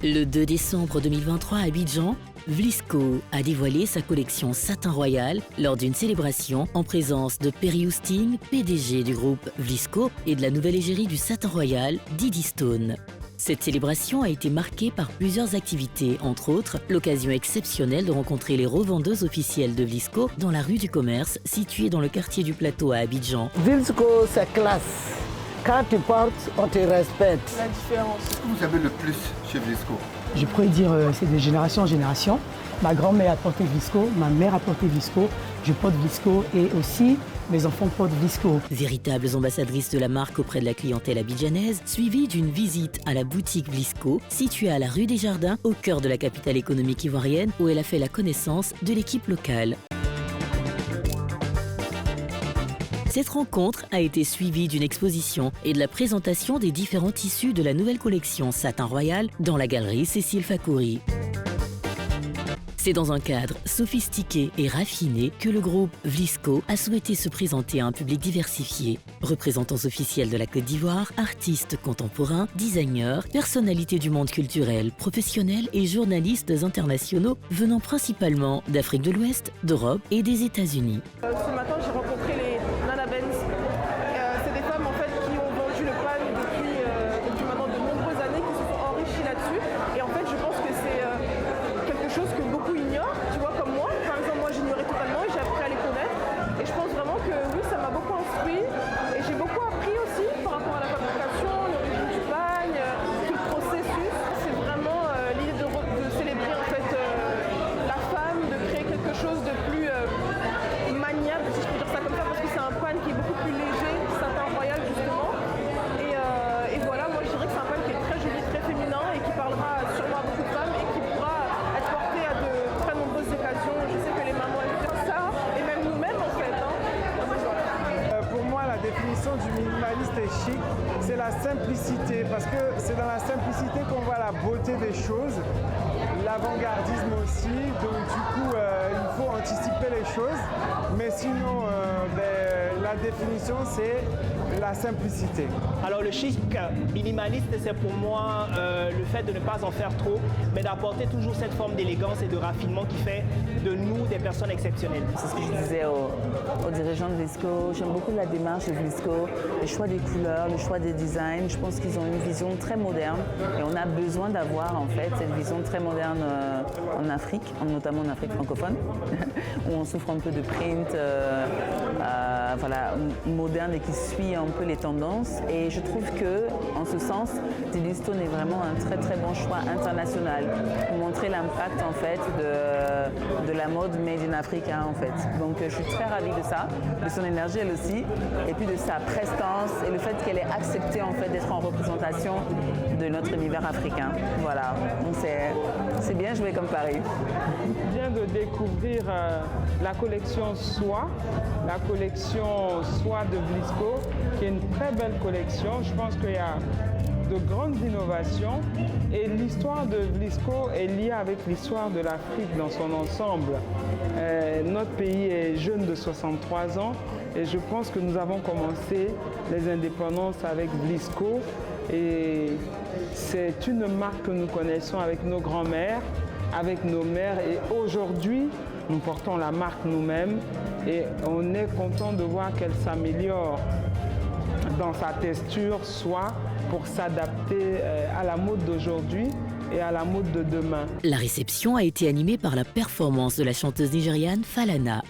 Le 2 décembre 2023 à Abidjan, Vlisco a dévoilé sa collection Satin Royal lors d'une célébration en présence de Perry Housting, PDG du groupe Vlisco, et de la nouvelle égérie du Satin Royal, Didi Stone. Cette célébration a été marquée par plusieurs activités, entre autres l'occasion exceptionnelle de rencontrer les revendeuses officielles de Vlisco dans la rue du Commerce, située dans le quartier du Plateau à Abidjan. Vlisco, c'est classe. Quand tu portes, on te respecte. La différence. Qu'est-ce que vous avez le plus chez Vlisco? Je pourrais dire c'est de génération en génération. Ma grand-mère a porté Vlisco, ma mère a porté Vlisco, je porte Vlisco et aussi mes enfants portent Vlisco. Véritables ambassadrices de la marque auprès de la clientèle abidjanaise, suivies d'une visite à la boutique Vlisco, située à la rue des Jardins, au cœur de la capitale économique ivoirienne, où elle a fait la connaissance de l'équipe locale. Cette rencontre a été suivie d'une exposition et de la présentation des différents tissus de la nouvelle collection Satin Royal dans la galerie Cécile Fakouri. C'est dans un cadre sophistiqué et raffiné que le groupe Vlisco a souhaité se présenter à un public diversifié. Représentants officiels de la Côte d'Ivoire, artistes contemporains, designers, personnalités du monde culturel, professionnels et journalistes internationaux venant principalement d'Afrique de l'Ouest, d'Europe et des États-Unis. Ce matin, j'ai rencontré les Nana Benz. C'est des femmes en fait qui ont vendu le pan depuis maintenant de nombreuses années, qui se sont enrichies là-dessus. Et en fait, je pense que c'est quelque chose que beaucoup ignorent, tu vois, comme moi. Par exemple, moi, j'ignorais totalement et j'ai appris à les connaître. Et je pense vraiment que oui, ça m'a beaucoup instruit. Et j'ai beaucoup appris aussi par rapport à la fabrication, l'origine du pagne, tout le processus. C'est vraiment l'idée de célébrer en fait la femme, de créer quelque chose de plus maniable, si je peux dire ça comme ça, parce que c'est un pan qui est beaucoup plus léger, satin royal justement. Et voilà, moi je dirais que c'est un pan qui est très joli, très féminin et qui parlera sûrement à beaucoup de femmes et qui pourra être porté à de très nombreuses occasions. Je sais que les mamans aiment ça, et même nous-mêmes en fait. Pour moi, la définition du minimaliste et chic, c'est la simplicité, parce que c'est dans la simplicité qu'on voit la beauté des choses, l'avant-gardisme aussi, donc du coup il faut anticiper les choses, mais sinon la définition c'est la simplicité. Alors le chic minimaliste, c'est pour moi le fait de ne pas en faire trop, mais d'apporter toujours cette forme d'élégance et de raffinement qui fait de nous des personnes exceptionnelles. C'est ce que je disais aux dirigeants de Vlisco. J'aime beaucoup la démarche de Vlisco, le choix des couleurs, le choix des designs. Je pense qu'ils ont une vision très moderne et on a besoin d'avoir en fait cette vision très moderne en Afrique, notamment en Afrique francophone, où on souffre un peu de print moderne et qui suit un peu les tendances. Et je trouve que, en ce sens, Didi Stone est vraiment un très très bon choix international pour montrer l'impact en fait de la mode made in Africa en fait. Donc je suis très ravie de ça, de son énergie elle aussi, et puis de sa prestance et le fait qu'elle ait accepté en fait d'être en représentation de notre univers africain. Voilà, donc c'est bien joué comme pari. Je viens de découvrir la collection Soie, de Vlisco, qui est une très belle collection. Je pense qu'il y a de grandes innovations et l'histoire de Vlisco est liée avec l'histoire de l'Afrique dans son ensemble. Notre pays est jeune de 63 ans et je pense que nous avons commencé les indépendances avec Vlisco et c'est une marque que nous connaissons avec nos grands-mères, avec nos mères et aujourd'hui nous portons la marque nous-mêmes et on est content de voir qu'elle s'améliore dans sa texture, soit pour s'adapter à la mode d'aujourd'hui et à la mode de demain. La réception a été animée par la performance de la chanteuse nigériane Falana.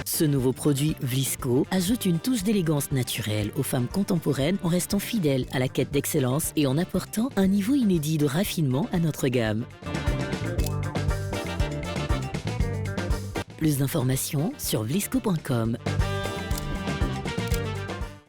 Ce nouveau produit Vlisco ajoute une touche d'élégance naturelle aux femmes contemporaines en restant fidèle à la quête d'excellence et en apportant un niveau inédit de raffinement à notre gamme. Plus d'informations sur vlisco.com.